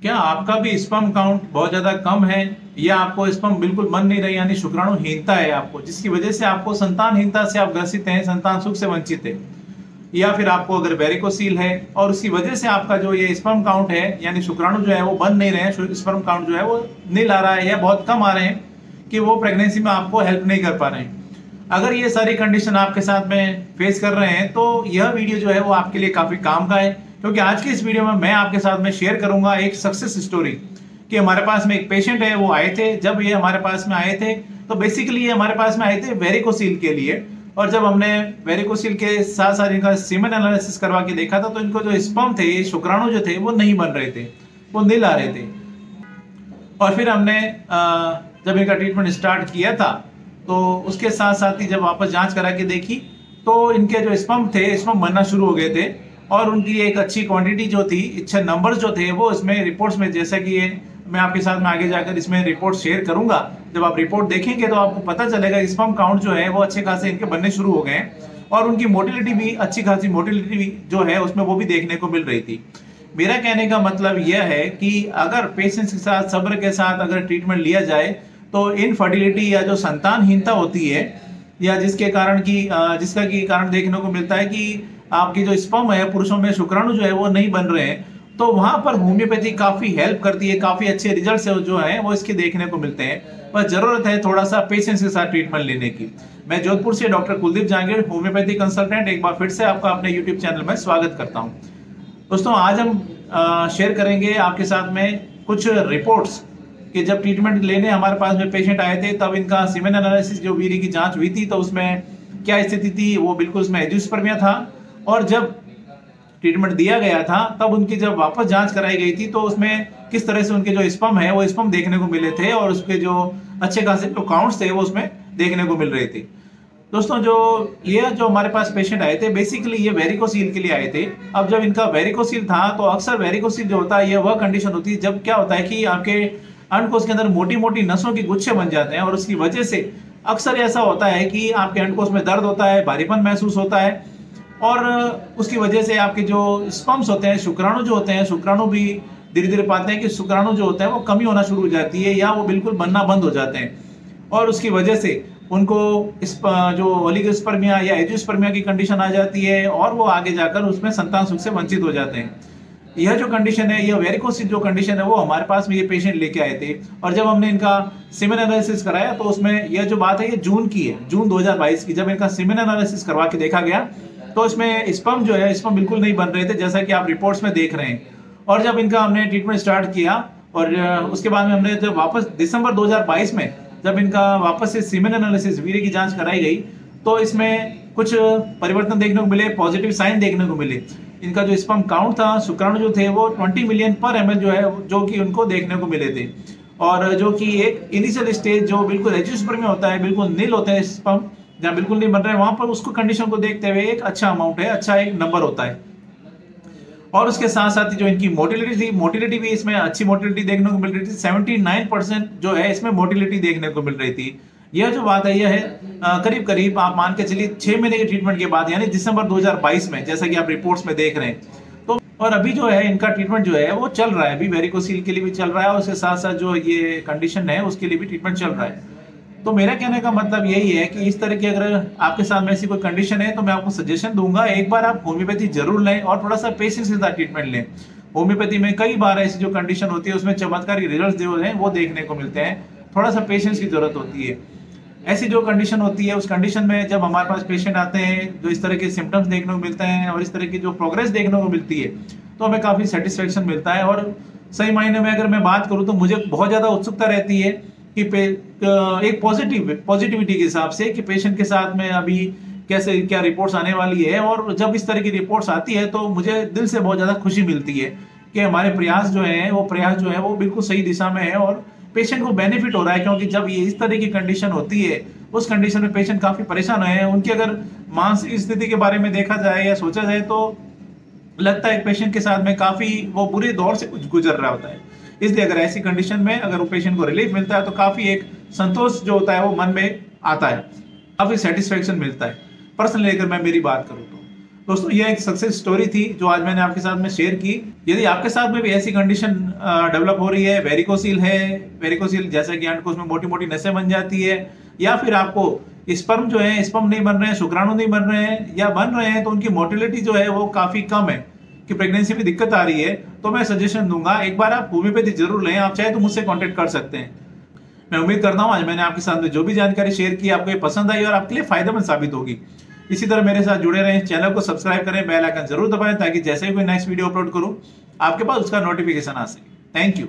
क्या आपका भी स्पर्म काउंट बहुत ज्यादा कम है या आपको स्पर्म बिल्कुल बन नहीं रही यानी शुक्राणुहीनता है आपको, जिसकी वजह से आपको संतानहीनता से आप ग्रसित हैं, संतान सुख से वंचित है। या फिर आपको अगर वेरिकोसील है और उसकी वजह से आपका जो ये स्पर्म काउंट है यानी शुक्राणु जो है वो बन नहीं रहे हैं, स्पर्म काउंट जो है वो नील आ रहा है या बहुत कम आ रहे हैं कि वो प्रेगनेंसी में आपको हेल्प नहीं कर पा रहे हैं। अगर ये सारी कंडीशन आपके साथ में फेस कर रहे हैं तो यह वीडियो जो है वो आपके लिए काफी काम का है, क्योंकि आज की इस वीडियो में मैं आपके साथ में शेयर करूंगा एक सक्सेस स्टोरी कि हमारे पास में एक पेशेंट है, वो आए थे। जब ये हमारे पास में आए थे तो बेसिकली ये हमारे पास में आए थे वेरिकोसील के लिए, और जब हमने वेरिकोसील के साथ साथ इनका सीमेन एनालिसिस करवा के देखा था तो इनको जो स्पर्म थे, शुक्राणु जो थे वो नहीं बन रहे थे, वो नील आ रहे थे। और फिर हमने जब इनका ट्रीटमेंट स्टार्ट किया था तो उसके साथ साथ ही जब वापस जांच करा के देखी तो इनके जो स्पर्म थे, स्पर्म बनना शुरू हो गए थे और उनकी एक अच्छी क्वांटिटी जो थी, अच्छे नंबर्स जो थे वो इसमें रिपोर्ट्स में, जैसा कि ये मैं आपके साथ में आगे जाकर इसमें रिपोर्ट शेयर करूंगा। जब आप रिपोर्ट देखेंगे तो आपको पता चलेगा स्पर्म काउंट जो है वो अच्छे खासे इनके बनने शुरू हो गए और उनकी मोटिलिटी भी अच्छी खासी मोटिलिटी भी जो है उसमें वो भी देखने को मिल रही थी। मेरा कहने का मतलब यह है कि अगर पेशेंस के साथ, सब्र के साथ अगर ट्रीटमेंट लिया जाए तो इनफर्टिलिटी या जो संतानहीनता होती है या जिसका की कारण देखने को मिलता है कि आपकी जो स्पर्म है, पुरुषों में शुक्राणु जो है वो नहीं बन रहे हैं, तो वहां पर होम्योपैथी काफी हेल्प करती है, काफी अच्छे रिजल्ट्स जो है वो इसके देखने को मिलते हैं। पर जरूरत है थोड़ा सा पेशेंस के साथ ट्रीटमेंट लेने की। मैं जोधपुर से doctor Kuldeep Jahangir, homeopathy consultant, एक बार फिर से आपका अपने यूट्यूब चैनल में स्वागत करता हूं। दोस्तों, आज हम शेयर करेंगे आपके साथ में कुछ रिपोर्ट्स कि जब ट्रीटमेंट लेने हमारे पास में पेशेंट आए थे तब इनका सीमेन एनालिसिस जो वीर्य की जांच हुई थी तो उसमें क्या स्थिति थी, वो बिल्कुल उसमें एंजियोस्पर्मिया था। और जब ट्रीटमेंट दिया गया था तब उनकी जब वापस जांच कराई गई थी तो उसमें किस तरह से उनके जो स्पर्म है वो स्पर्म देखने को मिले थे और उसके जो अच्छे खासे जो काउंट्स थे वो उसमें देखने को मिल रहे थे। दोस्तों, जो हमारे पास पेशेंट आए थे बेसिकली ये वेरिकोसील के लिए आए थे। अब जब इनका वेरिकोसील था तो अक्सर वेरिकोसील जो होता है ये वह कंडीशन होती है जब क्या होता है कि आपके अंडकोश के अंदर मोटी मोटी नसों के गुच्छे बन जाते हैं और उसकी वजह से अक्सर ऐसा होता है कि आपके अंडकोश में दर्द होता है, भारीपन महसूस होता है और उसकी वजह से आपके जो स्पर्म्स होते हैं, शुक्राणु जो होते हैं, शुक्राणु भी धीरे धीरे पाते हैं कि शुक्राणु जो होता है वो कमी होना शुरू हो जाती है या वो बिल्कुल बनना बंद हो जाते हैं और उसकी वजह से उनको जो ओलिगोस्पर्मिया या एंजियोस्पर्मिया की कंडीशन आ जाती है और वो आगे जाकर उसमें संतान सुख से वंचित हो जाते हैं। यह जो कंडीशन है, यह वेरिकोसिल जो कंडीशन है वो हमारे पास में ये पेशेंट लेके आए थे और जब हमने इनका सीमेन एनालिसिस कराया तो उसमें यह जो बात है ये जून की है, जून 2022 की। जब इनका सीमेन एनालिसिस करवा के देखा गया तो इसमें स्पर्म जो है, स्पर्म बिल्कुल नहीं बन रहे थे जैसा कि आप रिपोर्ट्स में देख रहे हैं। और जब इनका हमने ट्रीटमेंट स्टार्ट किया और उसके बाद में हमने जब वापस दिसंबर 2022 में जब इनका वापस से सीमेन एनालिसिस वीर्य की जांच कराई गई तो इसमें कुछ परिवर्तन देखने को मिले, पॉजिटिव साइन देखने को मिले। इनका जो स्पर्म काउंट था, शुक्राणु जो थे वो 20 मिलियन पर ml जो है जो कि उनको देखने को मिले थे और जो कि एक इनिशियल स्टेज जो बिल्कुल एंजियोस्पर्मिया होता है, बिल्कुल नील होते हैं स्पर्म, जहाँ बिल्कुल नहीं बन रहे हैं वहां पर उसको कंडीशन को देखते हुए एक अच्छा अमाउंट है, अच्छा एक नंबर होता है। और उसके साथ साथ ही जो इनकी मोटिलिटी थी, मोटिलिटी भी इसमें अच्छी मोटिलिटी देखने को मिल रही थी। 79% जो है इसमें मोटिलिटी देखने को मिल रही थी। यह जो बात है यह है करीब करीब आप मान के चलिए 6 महीने के ट्रीटमेंट के बाद यानी दिसंबर 2022 में, जैसा कि आप रिपोर्ट्स में देख रहे हैं। तो और अभी जो है इनका ट्रीटमेंट जो है वो चल रहा है, अभी वेरिकोसील के लिए भी चल रहा है और उसके साथ साथ जो ये कंडीशन है उसके लिए भी ट्रीटमेंट चल रहा है। तो मेरा कहने का मतलब यही है कि इस तरह की अगर आपके साथ में ऐसी कोई कंडीशन है तो मैं आपको सजेशन दूंगा एक बार आप होम्योपैथी जरूर लें और थोड़ा सा पेशेंस के साथ ट्रीटमेंट लें। होम्योपैथी में कई बार ऐसी जो कंडीशन होती है उसमें चमत्कारी रिजल्ट जो है वो देखने को मिलते हैं, थोड़ा सा पेशेंस की जरूरत होती है। ऐसी जो कंडीशन होती है उस कंडीशन में जब हमारे पास पेशेंट आते हैं जो इस तरह के सिम्टम्स देखने को मिलते हैं और इस तरह की जो प्रोग्रेस देखने को मिलती है तो हमें काफी सेटिस्फेक्शन मिलता है। और सही मायने में अगर मैं बात करूं तो मुझे बहुत ज्यादा उत्सुकता रहती है कि एक पॉजिटिविटी के हिसाब से कि पेशेंट के साथ में अभी कैसे क्या रिपोर्ट्स आने वाली है। और जब इस तरह की रिपोर्ट्स आती है तो मुझे दिल से बहुत ज्यादा खुशी मिलती है कि हमारे प्रयास जो है वो बिल्कुल सही दिशा में है और पेशेंट को बेनिफिट हो रहा है। क्योंकि जब ये इस तरह की कंडीशन होती है उस कंडीशन में पेशेंट काफी परेशान है, उनकी अगर मानसिक स्थिति के बारे में देखा जाए या सोचा जाए तो लगता है पेशेंट के साथ में काफी वो बुरे दौर से गुजर रहा होता है। इसलिए अगर ऐसी कंडीशन में अगर वो पेशेंट को रिलीफ मिलता है तो काफी एक संतोष जो होता है वो मन में आता है, काफी सेटिस्फेक्शन मिलता है। पर्सनली अगर मैं मेरी बात करूँ तो दोस्तों ये एक सक्सेस स्टोरी थी जो आज मैंने आपके साथ में शेयर की। यदि आपके साथ में भी ऐसी कंडीशन डेवलप हो रही है, वेरिकोसील है, वेरिकोसील जैसे कि अंडकोश में मोटी मोटी नसें बन जाती है, या फिर आपको स्पर्म जो है स्पर्म नहीं बन रहे हैं, शुक्राणु नहीं बन रहे हैं, या बन रहे हैं तो उनकी मोटिलिटी जो है वो काफी कम है, कि प्रेगनेंसी में दिक्कत आ रही है, तो मैं सजेशन दूंगा एक बार आप होम्योपैथी जरूर लें। आप चाहे तो मुझसे कॉन्टेक्ट कर सकते हैं। मैं उम्मीद करता हूं आज मैंने आपके साथ में जो भी जानकारी शेयर की आपको ये पसंद आई और आपके लिए फायदेमंद साबित होगी। इसी तरह मेरे साथ जुड़े रहें, चैनल को सब्सक्राइब करें, बेल आइकन जरूर दबाएं ताकि जैसे ही कोई नेक्स्ट वीडियो अपलोड करूं आपके पास उसका नोटिफिकेशन आ सके। Thank you.